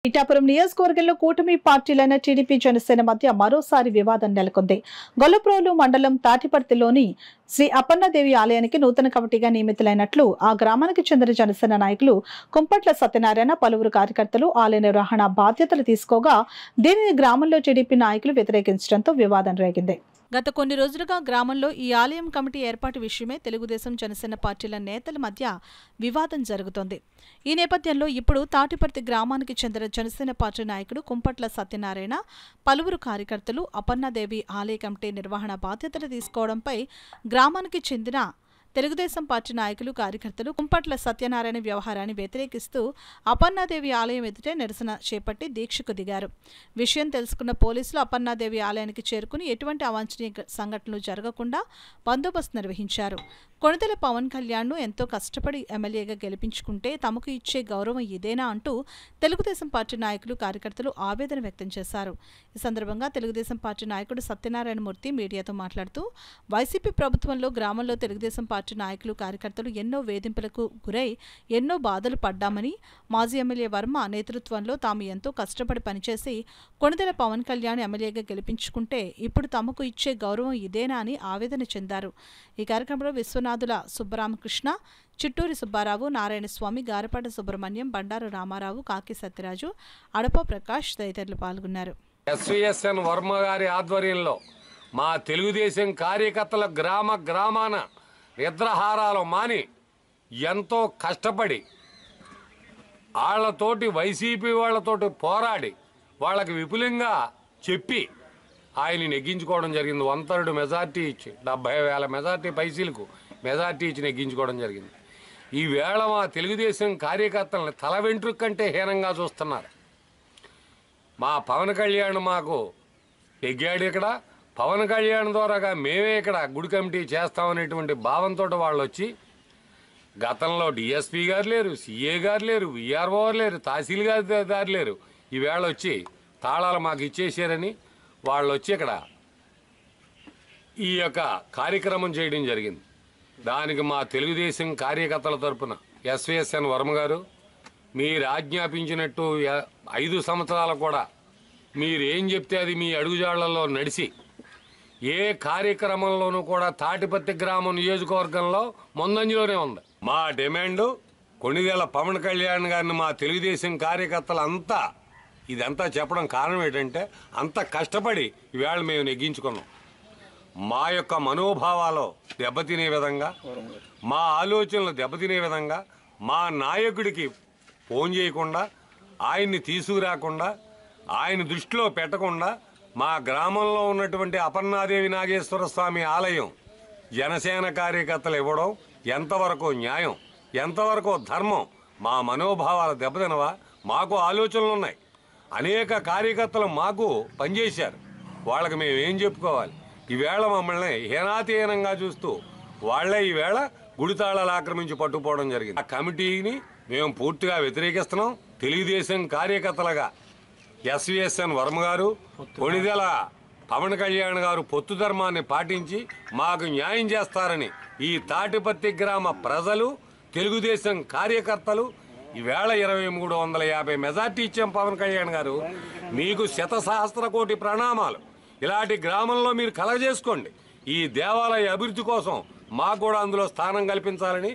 ఇటాపురం నియోజకవర్గంలో కూటమి పార్టీలైన టీడీపీ జనసేన మధ్య మరోసారి వివాదం నెలకొంది. గొల్లప్రోలు మండలం తాటిపర్తిలోని శ్రీ అప్పన్నదేవి ఆలయానికి నూతన కమిటీగా నియమితులైనట్లు ఆ గ్రామానికి చెందిన జనసేన నాయకులు కుంపట్ల సత్యనారాయణ పలువురు కార్యకర్తలు ఆలయ నిర్వహణ బాధ్యతలు తీసుకోగా దీనిని గ్రామంలో టీడీపీ నాయకులు వ్యతిరేకించడంతో వివాదం రేగింది. గత కొన్ని రోజులుగా గ్రామంలో ఈ ఆలయం కమిటీ ఏర్పాటు విషయమే తెలుగుదేశం జనసేన పార్టీల నేతల మధ్య వివాదం జరుగుతోంది. ఈ నేపథ్యంలో ఇప్పుడు తాటిపర్తి గ్రామానికి చెందిన జనసేన పార్టీ నాయకుడు కుంపట్ల సత్యనారాయణ పలువురు కార్యకర్తలు అప్పన్నదేవి ఆలయ కమిటీ నిర్వహణ బాధ్యతలు తీసుకోవడంపై గ్రామానికి చెందిన తెలుగుదేశం పార్టీ నాయకులు కార్యకర్తలు కుంపట్ల సత్యనారాయణ వ్యవహారాన్ని వ్యతిరేకిస్తూ అప్పన్నాదేవి ఆలయం ఎదుటే నిరసన చేపట్టి దీక్షకు దిగారు. విషయం తెలుసుకున్న పోలీసులు అప్పన్నాదేవి ఆలయానికి చేరుకుని ఎటువంటి అవాంఛనీయ సంఘటనలు జరగకుండా బందోబస్తు నిర్వహించారు. కొణిదెల పవన్ కళ్యాణ్ను ఎంతో కష్టపడి ఎమ్మెల్యేగా గెలిపించుకుంటే తమకు ఇచ్చే గౌరవం ఇదేనా అంటూ తెలుగుదేశం పార్టీ నాయకులు కార్యకర్తలు ఆవేదన వ్యక్తం చేశారు. ఈ సందర్భంగా తెలుగుదేశం పార్టీ నాయకుడు సత్యనారాయణమూర్తి మీడియాతో మాట్లాడుతూ వైసీపీ ప్రభుత్వంలో గ్రామంలో తెలుగుదేశం పార్టీ నాయకులు కార్యకర్తలు ఎన్నో వేధింపులకు గురై ఎన్నో బాధలు పడ్డామని, మాజీ ఎమ్మెల్యే వర్మ నేతృత్వంలో తాము ఎంతో కష్టపడి పనిచేసి కొణిదెల పవన్ కళ్యాణ్ ఎమ్మెల్యేగా గెలిపించుకుంటే ఇప్పుడు తమకు ఇచ్చే గౌరవం ఇదేనా అని ఆవేదన చెందారు. ఈ కార్యక్రమంలో విశ్వనాథుల సుబ్బరామకృష్ణ, చిట్టూరి సుబ్బారావు, నారాయణస్వామి, గారపాట సుబ్రహ్మణ్యం, బండారు రామారావు, కాకి సత్యరాజు, అడప ప్రకాష్ తదితరులు పాల్గొన్నారు. ఎస్వీఎస్ఎన్ వర్మ గారి ఆధ్వర్యంలో మా తెలుగుదేశం కార్యకర్తల గ్రామాన నిద్రహారాలు మాని ఎంతో కష్టపడి వాళ్ళతోటి వైసీపీ వాళ్ళతోటి పోరాడి వాళ్ళకి విపులంగా చెప్పి ఆయన్ని నెగ్గించుకోవడం జరిగింది. 1/3 మెజార్టీ ఇచ్చి 70,000 మెజార్టీ పైసీలకు మెజార్టీ ఇచ్చి నెగ్గించుకోవడం జరిగింది. ఈవేళ మా తెలుగుదేశం కార్యకర్తలను తల వెంట్రుక కంటే హీనంగా చూస్తున్నారు. మా పవన్ కళ్యాణ్ మాకు నెగ్గాడు. ఇక్కడ పవన్ కళ్యాణ్ ద్వారాగా మేమే ఇక్కడ గుడి కమిటీ చేస్తామనేటువంటి భావంతో వాళ్ళు వచ్చి గతంలో డిఎస్పీ గారు లేరు, సిఏ గారు లేరు, విఆర్ఓ గారు లేరు, తహసీల్దారు లేరు. ఈవేళ వచ్చి తాళాలు మాకు ఇచ్చేసారని వాళ్ళు వచ్చి ఇక్కడ ఈ యొక్క కార్యక్రమం చేయడం జరిగింది. దానికి మా తెలుగుదేశం కార్యకర్తల తరపున ఎస్వీఎస్ఎన్ వర్మ గారు మీరు ఆజ్ఞాపించినట్టు 5 సంవత్సరాలు కూడా మీరేం చెప్తే అది మీ అడుగుజాడలలో నడిచి ఏ కార్యక్రమంలోనూ కూడా తాటిపత్తి గ్రామం నియోజకవర్గంలో ముందంజలోనే ఉంది. మా డిమాండు కొణిదెల పవన్ కళ్యాణ్ గారిని మా తెలుగుదేశం కార్యకర్తలు అంతా ఇదంతా చెప్పడం కారణం ఏంటంటే అంత కష్టపడి ఈవేళ మేము నెగ్గించుకున్నాం. మా యొక్క మనోభావాలు దెబ్బతినే విధంగా, మా ఆలోచనలు దెబ్బతినే విధంగా, మా నాయకుడికి ఫోన్ చేయకుండా, ఆయన్ని తీసుకురాకుండా, ఆయన దృష్టిలో పెట్టకుండా మా గ్రామంలో ఉన్నటువంటి అపర్ణాదేవి నాగేశ్వర స్వామి ఆలయం జనసేన కార్యకర్తలు ఇవ్వడం ఎంతవరకు న్యాయం, ఎంతవరకు ధర్మం? మా మనోభావాలు దెబ్బతినవా? మాకు ఆలోచనలు ఉన్నాయి. అనేక కార్యకర్తలు మాకు పనిచేశారు. వాళ్ళకి మేము ఏం చెప్పుకోవాలి? ఈవేళ మమ్మల్ని హీనాతీహీనంగా చూస్తూ వాళ్లే ఈవేళ గుడితాళాలు ఆక్రమించి పట్టుకుపోవడం జరిగింది. ఆ కమిటీని మేము పూర్తిగా వ్యతిరేకిస్తున్నాం. తెలుగుదేశం కార్యకర్తలుగా ఎస్వీఎస్ఎన్ వర్మ గారు, కొణిదెల పవన్ కళ్యాణ్ గారు పొత్తు ధర్మాన్ని పాటించి మాకు న్యాయం చేస్తారని ఈ తాటిపత్తి గ్రామ ప్రజలు, తెలుగుదేశం కార్యకర్తలు ఈవేళ 2350 మెజార్టీ ఇచ్చాం. పవన్ కళ్యాణ్ గారు మీకు 1,000,000 కోటి ప్రణామాలు. ఇలాంటి గ్రామంలో మీరు కలగజేసుకోండి. ఈ దేవాలయ అభివృద్ధి కోసం మాకు కూడా అందులో స్థానం కల్పించాలని